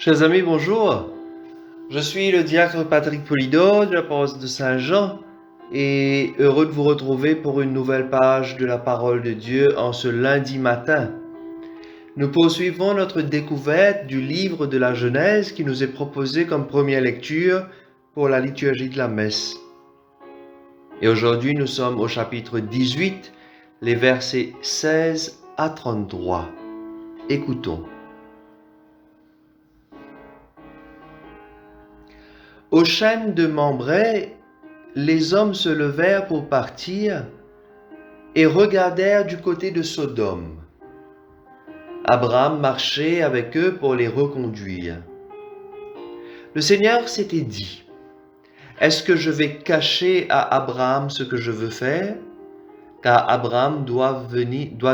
Chers amis, bonjour. Je suis le diacre Patrick Polido de la paroisse de Saint-Jean et heureux de vous retrouver pour une nouvelle page de la parole de Dieu en ce lundi matin. Nous poursuivons notre découverte du livre de la Genèse qui nous est proposé comme première lecture pour la liturgie de la messe. Et aujourd'hui, nous sommes au chapitre 18, les versets 16 à 33. Écoutons. Au chêne de Mambré, les hommes se levèrent pour partir et regardèrent du côté de Sodome. Abraham marchait avec eux pour les reconduire. Le Seigneur s'était dit, « Est-ce que je vais cacher à Abraham ce que je veux faire? Car Abraham doit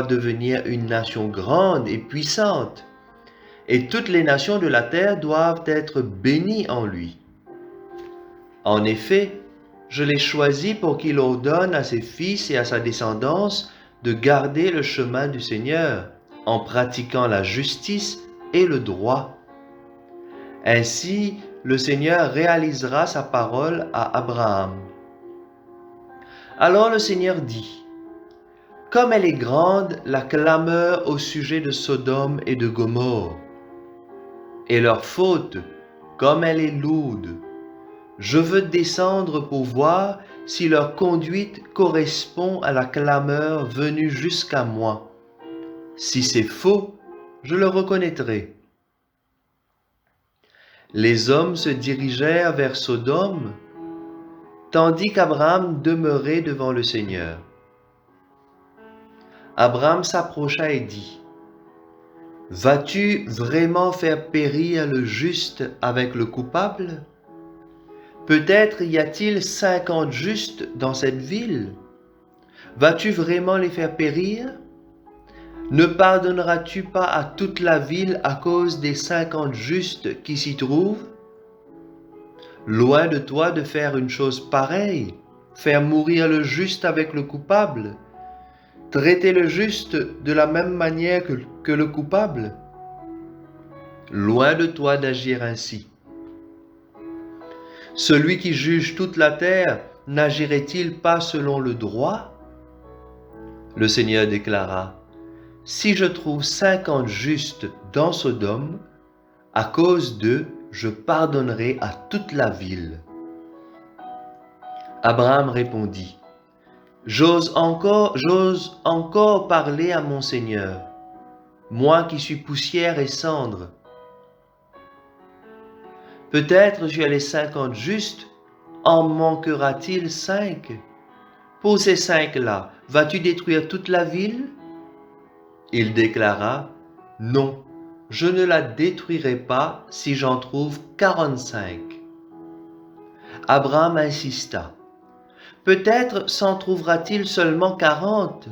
devenir une nation grande et puissante, et toutes les nations de la terre doivent être bénies en lui. En effet, je l'ai choisi pour qu'il ordonne à ses fils et à sa descendance de garder le chemin du Seigneur en pratiquant la justice et le droit. Ainsi, le Seigneur réalisera sa parole à Abraham. » Alors le Seigneur dit, « Comme elle est grande la clameur au sujet de Sodome et de Gomorrhe, et leur faute, comme elle est lourde, je veux descendre pour voir si leur conduite correspond à la clameur venue jusqu'à moi. Si c'est faux, je le reconnaîtrai. » Les hommes se dirigèrent vers Sodome, tandis qu'Abraham demeurait devant le Seigneur. Abraham s'approcha et dit, « Vas-tu vraiment faire périr le juste avec le coupable ? Peut-être y a-t-il 50 justes dans cette ville. Vas-tu vraiment les faire périr? Ne pardonneras-tu pas à toute la ville à cause des 50 justes qui s'y trouvent? Loin de toi de faire une chose pareille, faire mourir le juste avec le coupable, traiter le juste de la même manière que le coupable. Loin de toi d'agir ainsi. Celui qui juge toute la terre n'agirait-il pas selon le droit? Le Seigneur déclara, « Si je trouve 50 justes dans Sodome, à cause d'eux, je pardonnerai à toute la ville. » Abraham répondit, « J'ose encore parler à mon Seigneur, moi qui suis poussière et cendre. Peut-être sur les 50 justes, en manquera-t-il 5? Pour ces 5-là, vas-tu détruire toute la ville? » Il déclara, « Non, je ne la détruirai pas si j'en trouve 45. » Abraham insista, « Peut-être s'en trouvera-t-il seulement 40. »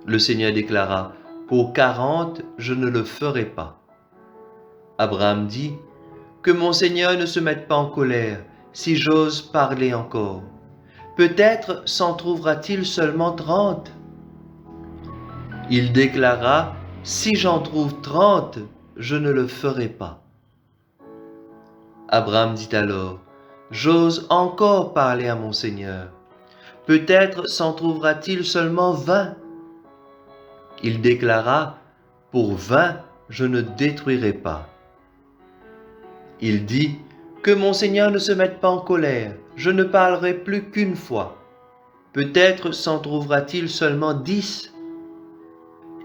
Le Seigneur déclara, « Pour 40, je ne le ferai pas. » Abraham dit, « Que mon Seigneur ne se mette pas en colère, si j'ose parler encore. Peut-être s'en trouvera-t-il seulement 30. » Il déclara, « Si j'en trouve 30, je ne le ferai pas. » Abraham dit alors, « J'ose encore parler à mon Seigneur. Peut-être s'en trouvera-t-il seulement 20. » Il déclara, « Pour 20, je ne détruirai pas. » Il dit, « Que mon Seigneur ne se mette pas en colère, je ne parlerai plus qu'une fois. Peut-être s'en trouvera-t-il seulement 10. »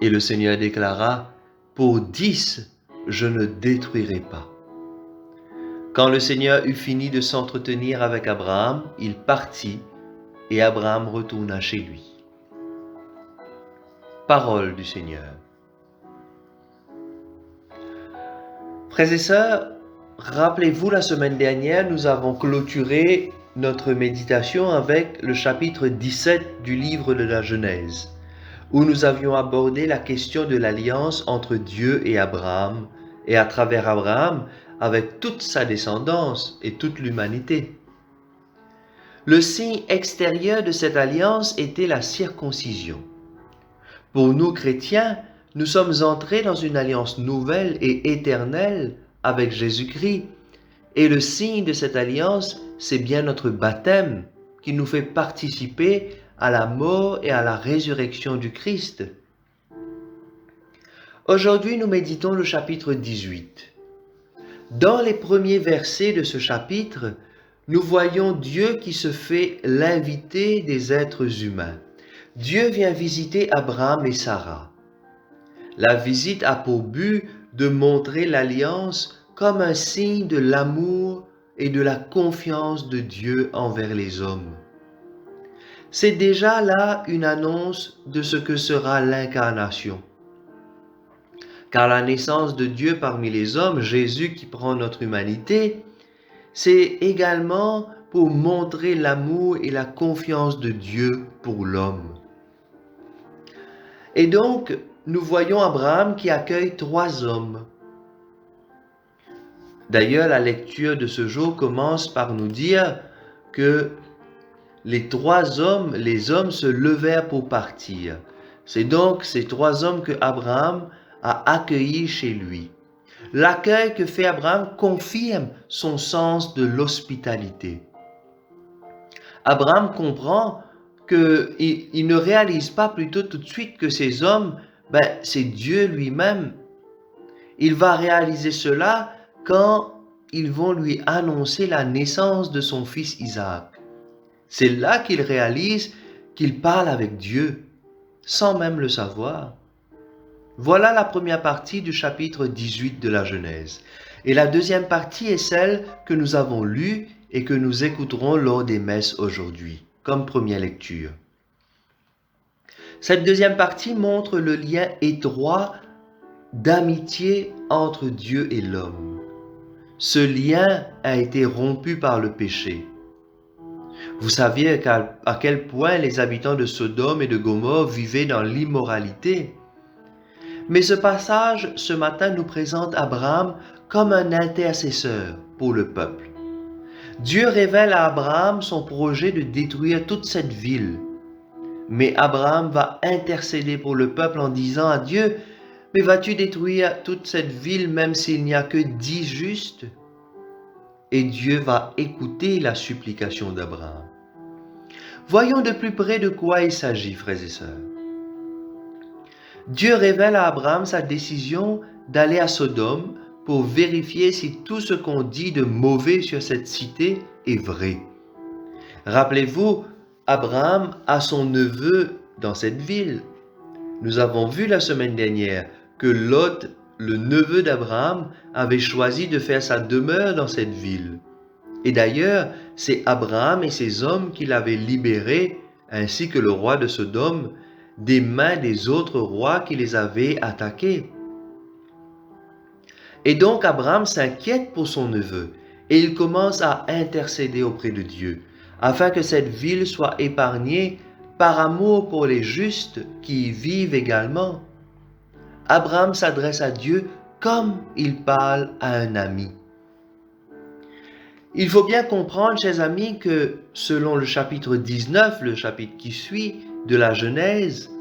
Et le Seigneur déclara, « Pour 10, je ne détruirai pas. » Quand le Seigneur eut fini de s'entretenir avec Abraham, il partit et Abraham retourna chez lui. Parole du Seigneur. Frères et sœurs, rappelez-vous, la semaine dernière, nous avons clôturé notre méditation avec le chapitre 17 du livre de la Genèse, où nous avions abordé la question de l'alliance entre Dieu et Abraham, et à travers Abraham, avec toute sa descendance et toute l'humanité. Le signe extérieur de cette alliance était la circoncision. Pour nous chrétiens, nous sommes entrés dans une alliance nouvelle et éternelle avec Jésus-Christ. Et le signe de cette alliance, c'est bien notre baptême qui nous fait participer à la mort et à la résurrection du Christ. Aujourd'hui, nous méditons le chapitre 18. Dans les premiers versets de ce chapitre, nous voyons Dieu qui se fait l'invité des êtres humains. Dieu vient visiter Abraham et Sarah. La visite a pour but de montrer l'alliance comme un signe de l'amour et de la confiance de Dieu envers les hommes. C'est déjà là une annonce de ce que sera l'incarnation. Car la naissance de Dieu parmi les hommes, Jésus qui prend notre humanité, c'est également pour montrer l'amour et la confiance de Dieu pour l'homme. Et donc, nous voyons Abraham qui accueille 3 hommes. D'ailleurs, la lecture de ce jour commence par nous dire que les 3 hommes, les hommes se levèrent pour partir. C'est donc ces 3 hommes que Abraham a accueillis chez lui. L'accueil que fait Abraham confirme son sens de l'hospitalité. Abraham comprend qu'il ne réalise pas plutôt tout de suite que ces hommes, c'est Dieu lui-même. Il va réaliser cela quand ils vont lui annoncer la naissance de son fils Isaac. C'est là qu'il réalise qu'il parle avec Dieu, sans même le savoir. Voilà la première partie du chapitre 18 de la Genèse. Et la deuxième partie est celle que nous avons lue et que nous écouterons lors des messes aujourd'hui, comme première lecture. Cette deuxième partie montre le lien étroit d'amitié entre Dieu et l'homme. Ce lien a été rompu par le péché. Vous saviez à quel point les habitants de Sodome et de Gomorrhe vivaient dans l'immoralité. Mais ce passage, ce matin, nous présente Abraham comme un intercesseur pour le peuple. Dieu révèle à Abraham son projet de détruire toute cette ville. Mais Abraham va intercéder pour le peuple en disant à Dieu, « Mais vas-tu détruire toute cette ville même s'il n'y a que 10 justes ?» Et Dieu va écouter la supplication d'Abraham. Voyons de plus près de quoi il s'agit, frères et sœurs. Dieu révèle à Abraham sa décision d'aller à Sodome pour vérifier si tout ce qu'on dit de mauvais sur cette cité est vrai. Rappelez-vous, Abraham a son neveu dans cette ville. Nous avons vu la semaine dernière que Lot, le neveu d'Abraham, avait choisi de faire sa demeure dans cette ville. Et d'ailleurs, c'est Abraham et ses hommes qui l'avaient libéré, ainsi que le roi de Sodome, des mains des autres rois qui les avaient attaqués. Et donc Abraham s'inquiète pour son neveu et il commence à intercéder auprès de Dieu afin que cette ville soit épargnée par amour pour les justes qui y vivent également. Abraham s'adresse à Dieu comme il parle à un ami. Il faut bien comprendre, chers amis, que selon le chapitre 19, le chapitre qui suit de la Genèse,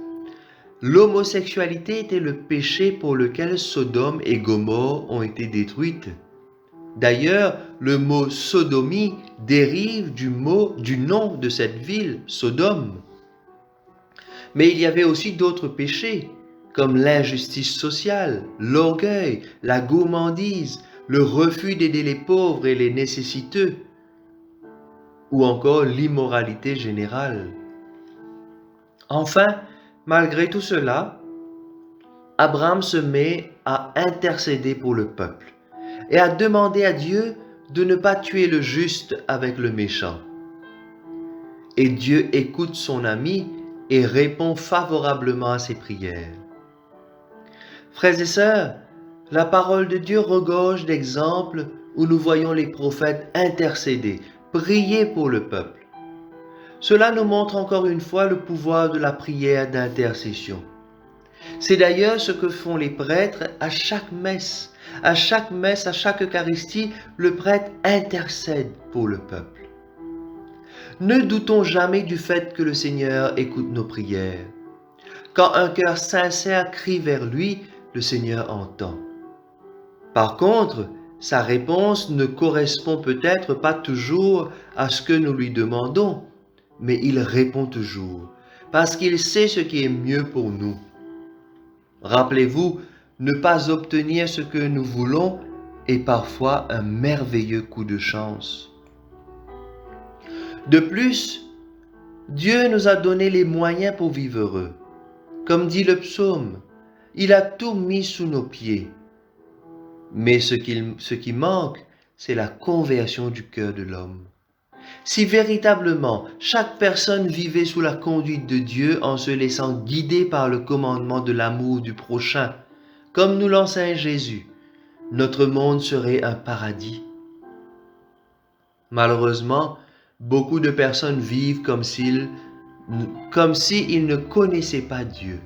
l'homosexualité était le péché pour lequel Sodome et Gomorrhe ont été détruites. D'ailleurs, le mot sodomie dérive du nom de cette ville, Sodome. Mais il y avait aussi d'autres péchés, comme l'injustice sociale, l'orgueil, la gourmandise, le refus d'aider les pauvres et les nécessiteux, ou encore l'immoralité générale. Enfin, malgré tout cela, Abraham se met à intercéder pour le peuple et à demander à Dieu de ne pas tuer le juste avec le méchant. Et Dieu écoute son ami et répond favorablement à ses prières. Frères et sœurs, la parole de Dieu regorge d'exemples où nous voyons les prophètes intercéder, prier pour le peuple. Cela nous montre encore une fois le pouvoir de la prière d'intercession. C'est d'ailleurs ce que font les prêtres à chaque messe. À chaque messe, à chaque Eucharistie, le prêtre intercède pour le peuple. Ne doutons jamais du fait que le Seigneur écoute nos prières. Quand un cœur sincère crie vers lui, le Seigneur entend. Par contre, sa réponse ne correspond peut-être pas toujours à ce que nous lui demandons, mais il répond toujours, parce qu'il sait ce qui est mieux pour nous. Rappelez-vous, ne pas obtenir ce que nous voulons est parfois un merveilleux coup de chance. De plus, Dieu nous a donné les moyens pour vivre heureux. Comme dit le psaume, il a tout mis sous nos pieds. Mais ce qui manque, c'est la conversion du cœur de l'homme. Si véritablement chaque personne vivait sous la conduite de Dieu en se laissant guider par le commandement de l'amour du prochain, comme nous l'enseigne Jésus, notre monde serait un paradis. Malheureusement, beaucoup de personnes vivent comme s'ils ne connaissaient pas Dieu.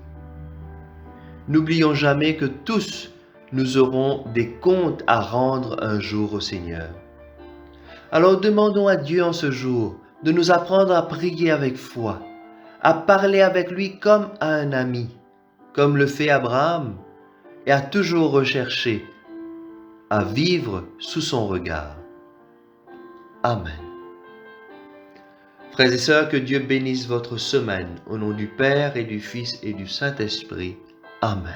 N'oublions jamais que tous nous aurons des comptes à rendre un jour au Seigneur. Alors demandons à Dieu en ce jour de nous apprendre à prier avec foi, à parler avec lui comme à un ami, comme le fait Abraham, et à toujours rechercher à vivre sous son regard. Amen. Frères et sœurs, que Dieu bénisse votre semaine, au nom du Père et du Fils et du Saint-Esprit. Amen.